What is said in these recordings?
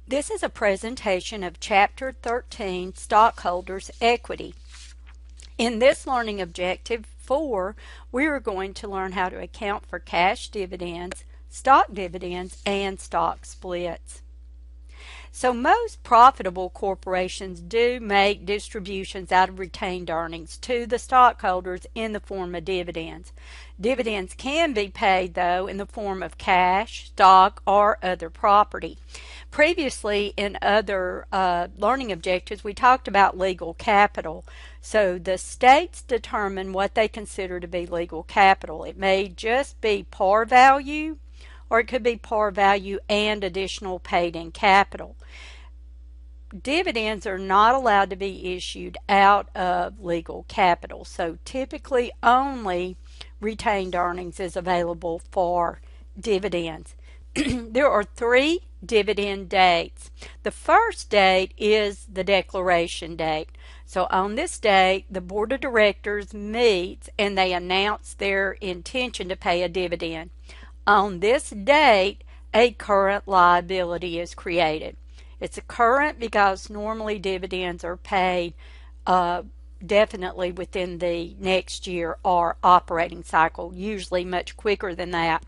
This is a presentation of Chapter 13, Stockholders' Equity. In this learning objective 4, we are going to learn how to account for cash dividends, and stock splits. So most profitable corporations do make distributions out of retained earnings to the stockholders in the form of dividends. Dividends can be paid, though, in the form of cash, stock, or other property. Previously, in other learning objectives, we talked about legal capital. So the states determine what they consider to be legal capital. It may just be par value, or it could be par value and additional paid-in capital. Dividends are not allowed to be issued out of legal capital, so typically only retained earnings is available for dividends. There are 3 dividend dates. The first date is the declaration date. So on this date, the board of directors meets and they announce their intention to pay a dividend. On this date, a current liability is created. It's a current because normally dividends are paid definitely within the next year or operating cycle, usually much quicker than that.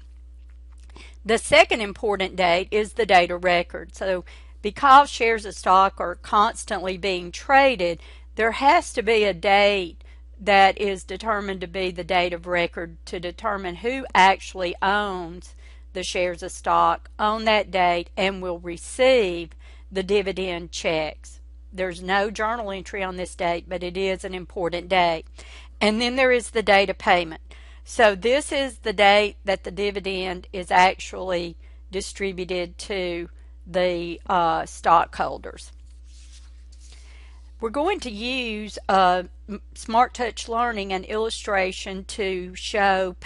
The second important date is the date of record. So because shares of stock are constantly being traded, there has to be a date that is determined to be the date of record to determine who actually owns the shares of stock on that date and will receive the dividend checks. There's no journal entry on this date, but it is an important date. And then there is the date of payment. So this is the date that the dividend is actually distributed to the stockholders. We're going to use Smart Touch Learning an illustration to show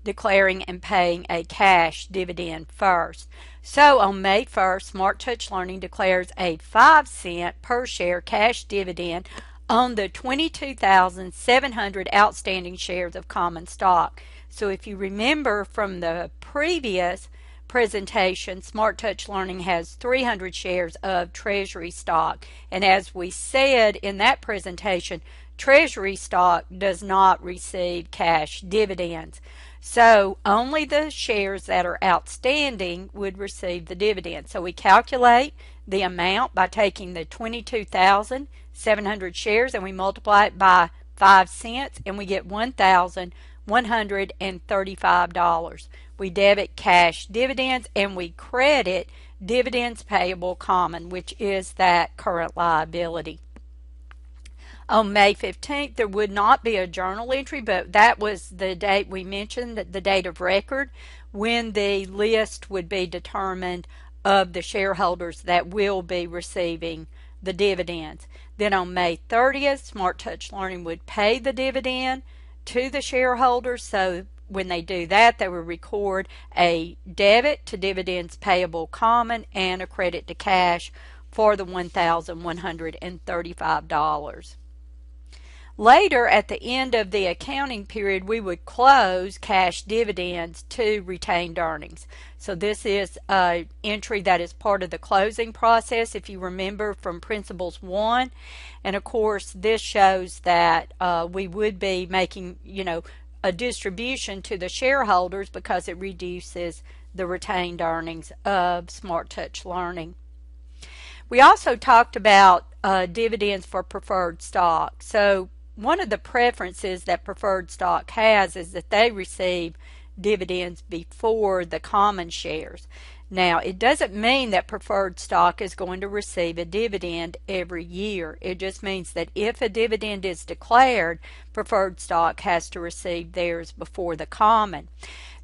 declaring and paying a cash dividend first. So on May 1st, Smart Touch Learning declares a 5-cent per share cash dividend on the 22,700 outstanding shares of common stock. So if you remember from the previous presentation, Smart Touch Learning has 300 shares of treasury stock, and as we said in that presentation, treasury stock does not receive cash dividends. So only the shares that are outstanding would receive the dividend. So we calculate the amount by taking the 22,700 shares and we multiply it by 5 cents and we get $1,135. We debit cash dividends and we credit dividends payable common, which is that current liability. On May 15th, there would not be a journal entry, but that was the date we mentioned, the date of record, when the list would be determined of the shareholders that will be receiving the dividends. Then on May 30th, Smart Touch Learning would pay the dividend to the shareholders. So when they do that, they will record a debit to dividends payable common and a credit to cash for the $1,135. Later, at the end of the accounting period, we would close cash dividends to retained earnings. So this is an entry that is part of the closing process, if you remember from Principles 1. And of course, this shows that we would be making, a distribution to the shareholders because it reduces the retained earnings of Smart Touch Learning. We also talked about dividends for preferred stock. So one of the preferences that preferred stock has is that they receive dividends before the common shares. Now, it doesn't mean that preferred stock is going to receive a dividend every year. It just means that if a dividend is declared, preferred stock has to receive theirs before the common.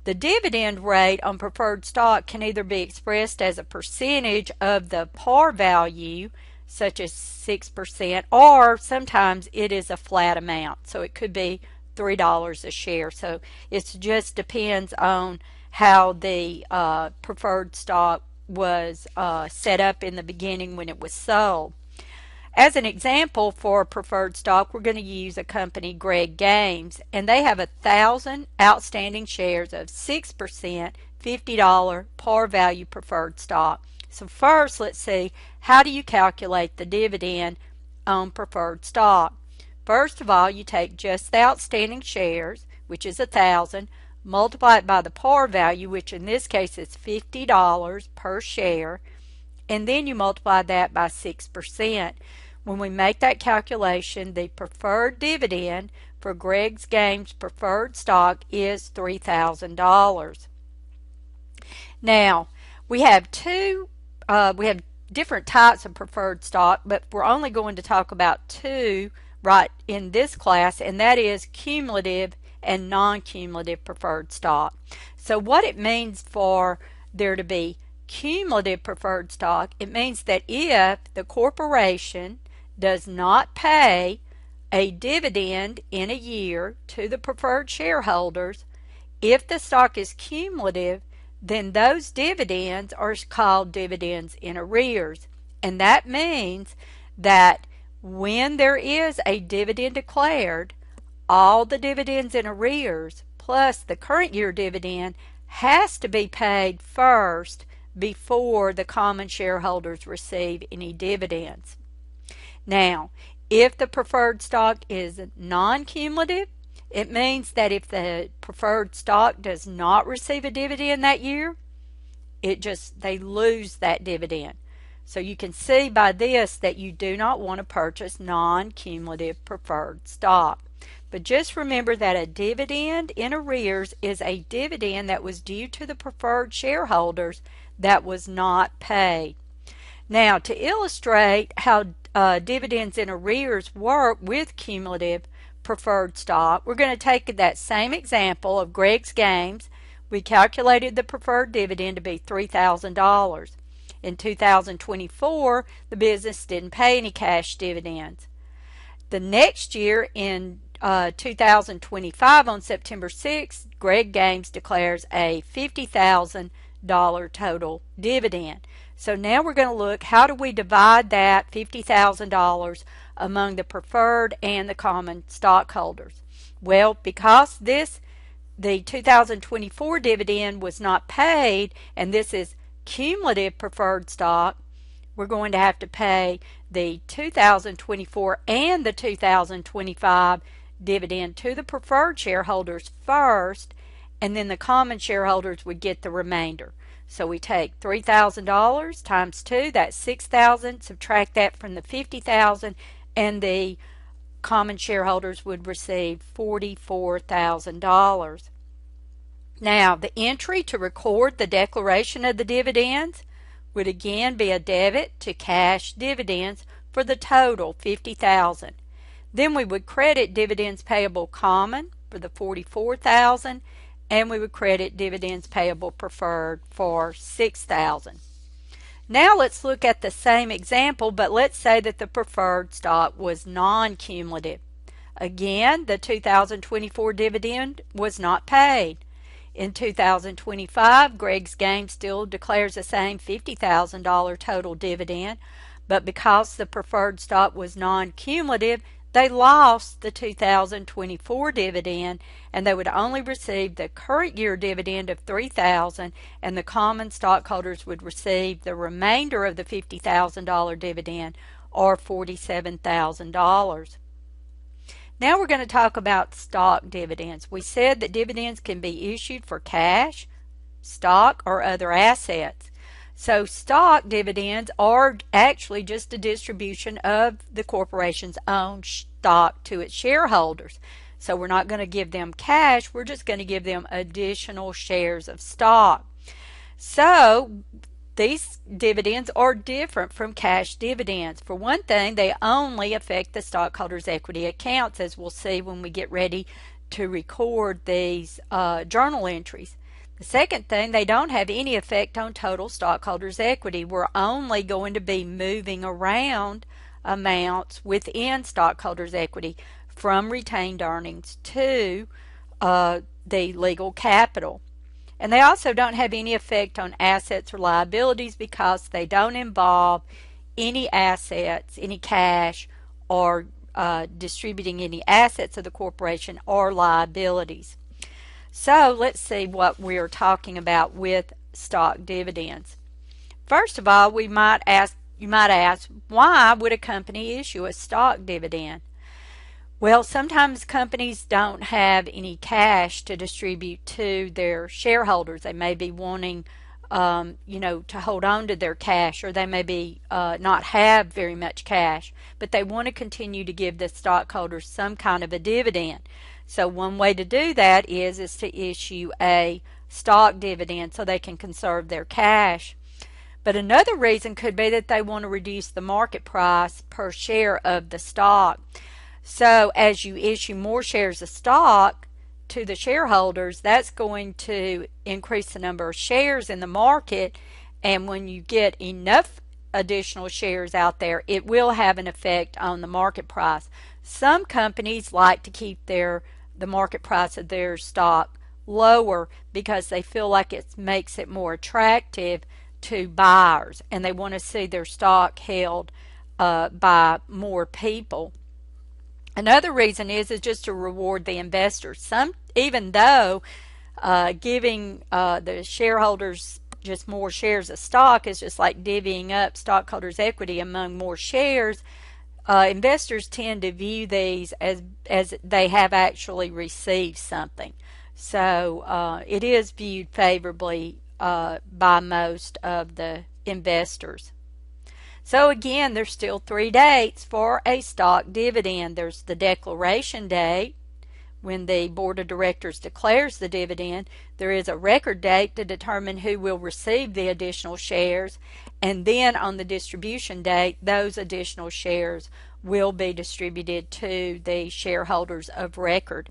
The dividend rate on preferred stock can either be expressed as a percentage of the par value, such as 6%, or sometimes it is a flat amount. So it could be $3 a share. So it just depends on how the preferred stock was set up in the beginning when it was sold. As an example for preferred stock, we're going to use a company, Greg Games, and they have 1,000 outstanding shares of 6% $50 par value preferred stock. So first, let's see, how do you calculate the dividend on preferred stock? First of all, you take just the outstanding shares, which is 1,000, multiply it by the par value, which in this case is $50 per share, and then you multiply that by 6%. When we make that calculation, the preferred dividend for Greg's Games preferred stock is $3,000. Now, we have different types of preferred stock, but we're only going to talk about two right in this class, and that is cumulative and non-cumulative preferred stock. So what it means for there to be cumulative preferred stock, it means that if the corporation does not pay a dividend in a year to the preferred shareholders, if the stock is cumulative, then those dividends are called dividends in arrears. And that means that when there is a dividend declared, all the dividends in arrears plus the current year dividend has to be paid first before the common shareholders receive any dividends. Now, if the preferred stock is non-cumulative, it means that if the preferred stock does not receive a dividend that year, they lose that dividend. So you can see by this that you do not want to purchase non-cumulative preferred stock. But just remember that a dividend in arrears is a dividend that was due to the preferred shareholders that was not paid. Now, to illustrate how dividends in arrears work with cumulative preferred stock, we're going to take that same example of Greg's Games. We calculated the preferred dividend to be $3,000. In 2024, the business didn't pay any cash dividends. The next year, in 2025, on September 6th, Greg Games declares a $50,000 total dividend. So now we're going to look, how do we divide that $50,000 among the preferred and the common stockholders? Well, because the 2024 dividend was not paid, and this is cumulative preferred stock, we're going to have to pay the 2024 and the 2025 dividend to the preferred shareholders first, and then the common shareholders would get the remainder. So we take $3,000 times 2, that's $6,000, subtract that from the $50,000, and the common shareholders would receive $44,000. Now, the entry to record the declaration of the dividends would again be a debit to cash dividends for the total $50,000. Then we would credit dividends payable common for the $44,000, and we would credit dividends payable preferred for $6,000. Now let's look at the same example, but let's say that the preferred stock was non-cumulative. Again, the 2024 dividend was not paid. In 2025, Greg's Games still declares the same $50,000 total dividend, but because the preferred stock was non-cumulative, they lost the 2024 dividend, and they would only receive the current year dividend of $3,000, and the common stockholders would receive the remainder of the $50,000 dividend, or $47,000. Now we're going to talk about stock dividends. We said that dividends can be issued for cash, stock, or other assets. So stock dividends are actually just a distribution of the corporation's own stock to its shareholders. So we're not going to give them cash, we're just going to give them additional shares of stock. So these dividends are different from cash dividends. For one thing, they only affect the stockholders' equity accounts, as we'll see when we get ready to record these journal entries. The second thing, they don't have any effect on total stockholders' equity. We're only going to be moving around amounts within stockholders' equity from retained earnings to the legal capital. And they also don't have any effect on assets or liabilities because they don't involve any assets, any cash, or distributing any assets of the corporation or liabilities. So let's see what we're talking about with stock dividends. First of all, you might ask, why would a company issue a stock dividend? Well, sometimes companies don't have any cash to distribute to their shareholders. They may be wanting, to hold on to their cash, or they may be not have very much cash, but they want to continue to give the stockholders some kind of a dividend. So one way to do that is to issue a stock dividend so they can conserve their cash. But another reason could be that they want to reduce the market price per share of the stock. So as you issue more shares of stock to the shareholders, that's going to increase the number of shares in the market, and when you get enough additional shares out there, it will have an effect on the market price. Some companies like to keep the market price of their stock lower because they feel like it makes it more attractive to buyers, and they want to see their stock held by more people. Another reason is just to reward the investors. Even though giving the shareholders just more shares of stock is just like divvying up stockholders' equity among more shares, investors tend to view these as they have actually received something. So it is viewed favorably by most of the investors. So again, there's still 3 dates for a stock dividend. There's the declaration date, when the board of directors declares the dividend. There is a record date to determine who will receive the additional shares, and then on the distribution date, those additional shares will be distributed to the shareholders of record.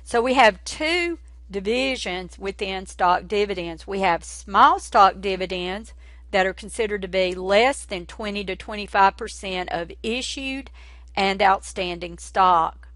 So we have 2 divisions within stock dividends. We have small stock dividends that are considered to be less than 20 to 25% of issued and outstanding stock.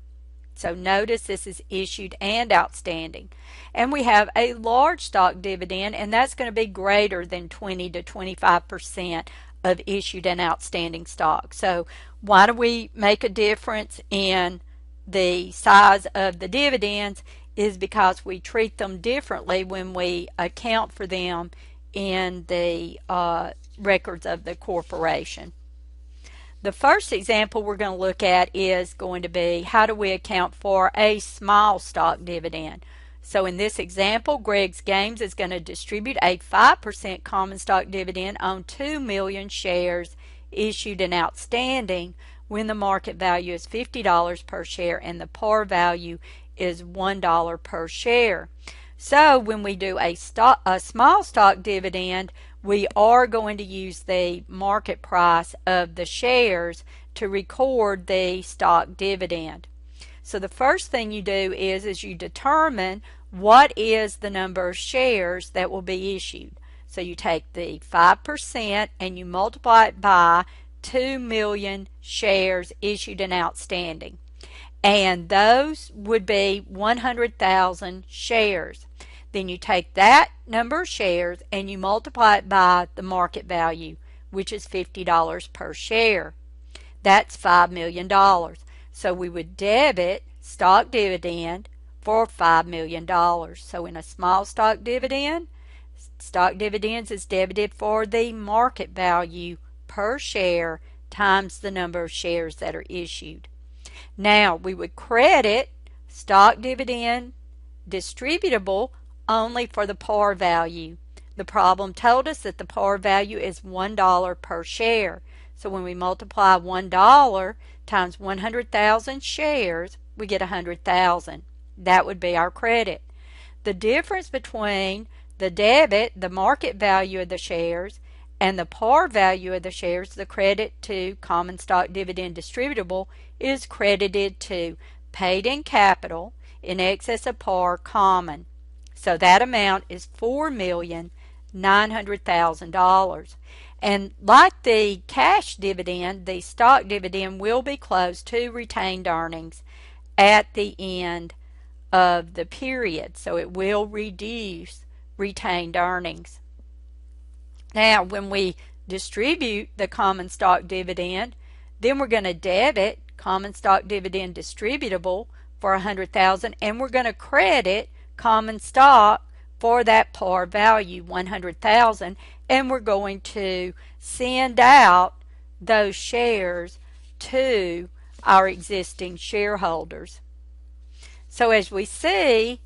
So notice this is issued and outstanding. And we have a large stock dividend, and that's going to be greater than 20 to 25% of issued and outstanding stock. So why do we make a difference in the size of the dividends? Is because we treat them differently when we account for them in the records of the corporation. The first example we're going to look at is going to be, how do we account for a small stock dividend? So in this example, Greg's Games is going to distribute a 5% common stock dividend on 2 million shares issued and outstanding when the market value is $50 per share and the par value is $1 per share. So when we do a small stock dividend, we are going to use the market price of the shares to record the stock dividend. So the first thing you do is you determine what is the number of shares that will be issued. So you take the 5% and you multiply it by 2 million shares issued and outstanding. And those would be 100,000 shares. Then you take that number of shares and you multiply it by the market value, which is $50 per share. That's $5 million. So we would debit stock dividend for $5 million. So in a small stock dividends is debited for the market value per share times the number of shares that are issued. Now we would credit stock dividend distributable only for the par value. The problem told us that the par value is $1 per share. So when we multiply $1 times 100,000 shares, we get 100,000. That would be our credit. The difference between the debit, the market value of the shares, and the par value of the shares, the credit to common stock dividend distributable, is credited to paid in capital in excess of par common. So that amount is $4,900,000. And like the cash dividend, the stock dividend will be closed to retained earnings at the end of the period. So it will reduce retained earnings. Now, when we distribute the common stock dividend, then we're going to debit common stock dividend distributable for $100,000, and we're going to credit common stock for that par value, 100,000, and we're going to send out those shares to our existing shareholders. So as we see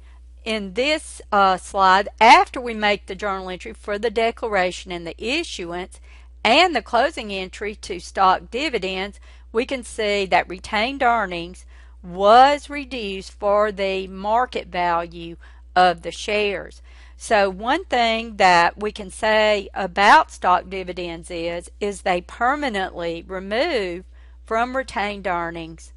in this slide, after we make the journal entry for the declaration and the issuance and the closing entry to stock dividends, we can see that retained earnings was reduced for the market value of the shares. So one thing that we can say about stock dividends is they permanently remove from retained earnings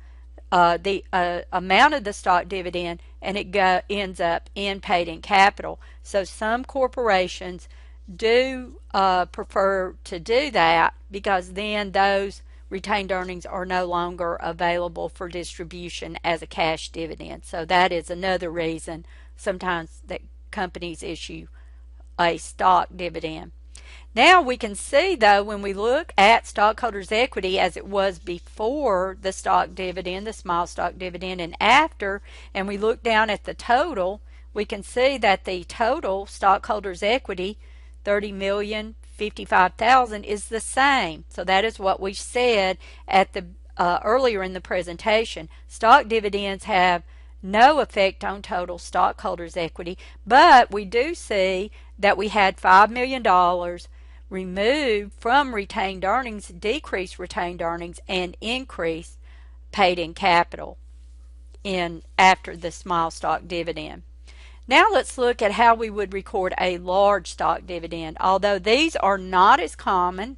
the amount of the stock dividend, and it ends up in paid-in capital. So some corporations do prefer to do that because then those retained earnings are no longer available for distribution as a cash dividend. So that is another reason sometimes that companies issue a stock dividend. Now we can see, though, when we look at stockholders' equity as it was before the stock dividend, the small stock dividend, and after, and we look down at the total, we can see that the total stockholders' equity, $30,055,000, is the same. So that is what we said at the earlier in the presentation. Stock dividends have no effect on total stockholders' equity, but we do see that we had $5 million removed from retained earnings, decrease retained earnings, and increase paid-in capital after the small stock dividend. Now let's look at how we would record a large stock dividend. Although these are not as common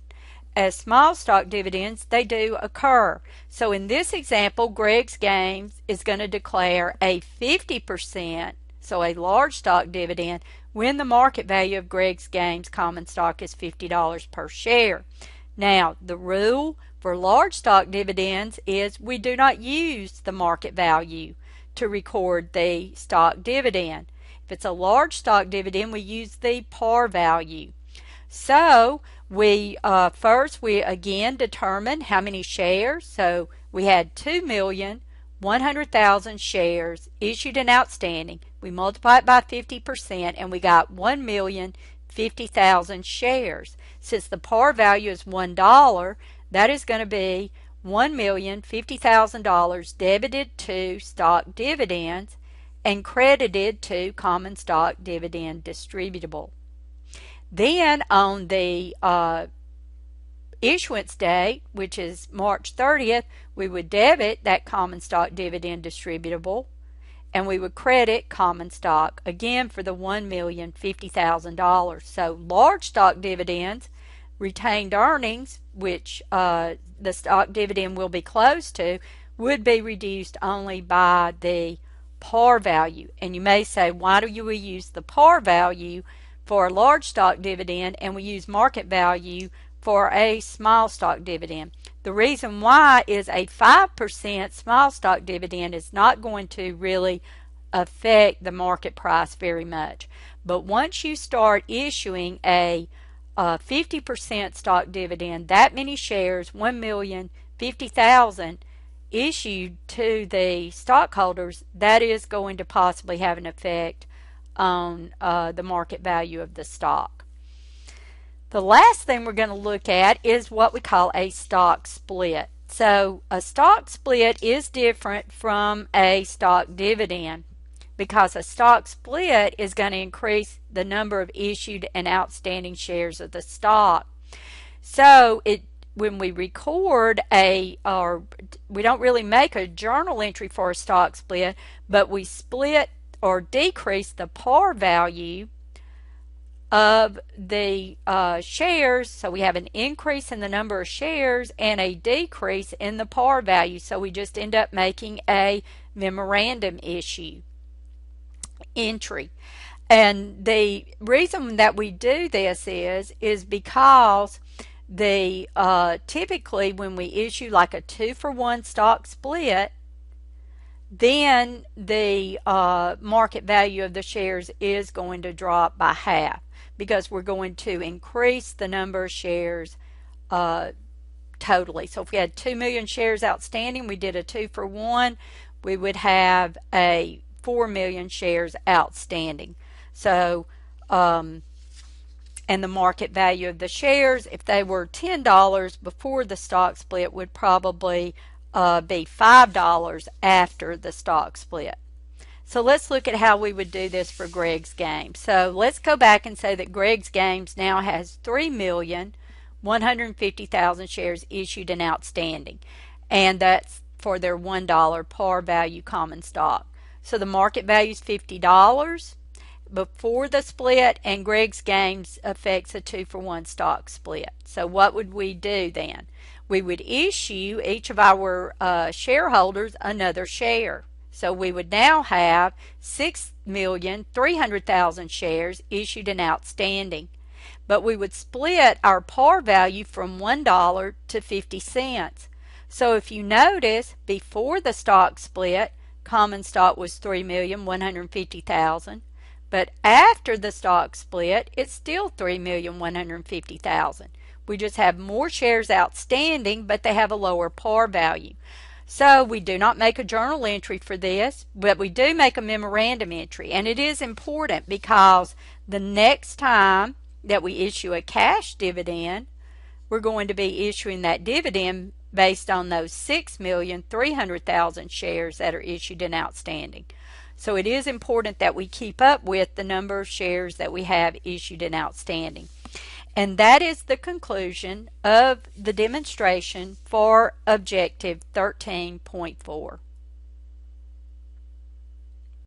as small stock dividends, they do occur. So in this example, Greg's Games is going to declare a 50%, so a large stock dividend, when the market value of Greg's Games common stock is $50 per share. Now, the rule for large stock dividends is we do not use the market value to record the stock dividend. If it's a large stock dividend, we use the par value. So we first again determine how many shares. So we had 2,100,000 shares issued and outstanding. We multiply it by 50% and we got 1,050,000 shares. Since the par value is $1, that is going to be $1,050,000 debited to stock dividends and credited to common stock dividend distributable. Then on the issuance date, which is March 30th, we would debit that common stock dividend distributable and we would credit common stock again for the $1,050,000. So large stock dividends, retained earnings, which the stock dividend will be close to, would be reduced only by the par value. And you may say, why do we use the par value for a large stock dividend and we use market value for a small stock dividend? The reason why is a 5% small stock dividend is not going to really affect the market price very much. But once you start issuing a 50% stock dividend, that many shares, 1,050,000, issued to the stockholders, that is going to possibly have an effect on the market value of the stock. The last thing we're going to look at is what we call a stock split. So a stock split is different from a stock dividend because a stock split is going to increase the number of issued and outstanding shares of the stock. So when we record we don't really make a journal entry for a stock split, but we split or decrease the par value of the shares. So we have an increase in the number of shares and a decrease in the par value. So we just end up making a memorandum issue entry. And the reason that we do this is because typically when we issue like a 2-for-1 stock split, then the market value of the shares is going to drop by half because we're going to increase the number of shares totally. So if we had 2 million shares outstanding, we did a 2-for-1, we would have a 4 million shares outstanding. So, and the market value of the shares, if they were $10 before the stock split, would probably be $5 after the stock split. So let's look at how we would do this for Greg's Games. So let's go back and say that Greg's Games now has 3,150,000 shares issued and outstanding. And that's for their $1 par value common stock. So the market value is $50 before the split, and Greg's Games affects a 2-for-1 stock split. So what would we do then? We would issue each of our shareholders another share. So we would now have 6,300,000 shares issued and outstanding. But we would split our par value from $1 to 50 cents. So if you notice, before the stock split, common stock was 3,150,000. But after the stock split, it's still 3,150,000. We just have more shares outstanding, but they have a lower par value. So we do not make a journal entry for this, but we do make a memorandum entry. And it is important because the next time that we issue a cash dividend, we're going to be issuing that dividend based on those 6,300,000 shares that are issued and outstanding. So it is important that we keep up with the number of shares that we have issued and outstanding. And that is the conclusion of the demonstration for Objective 13.4.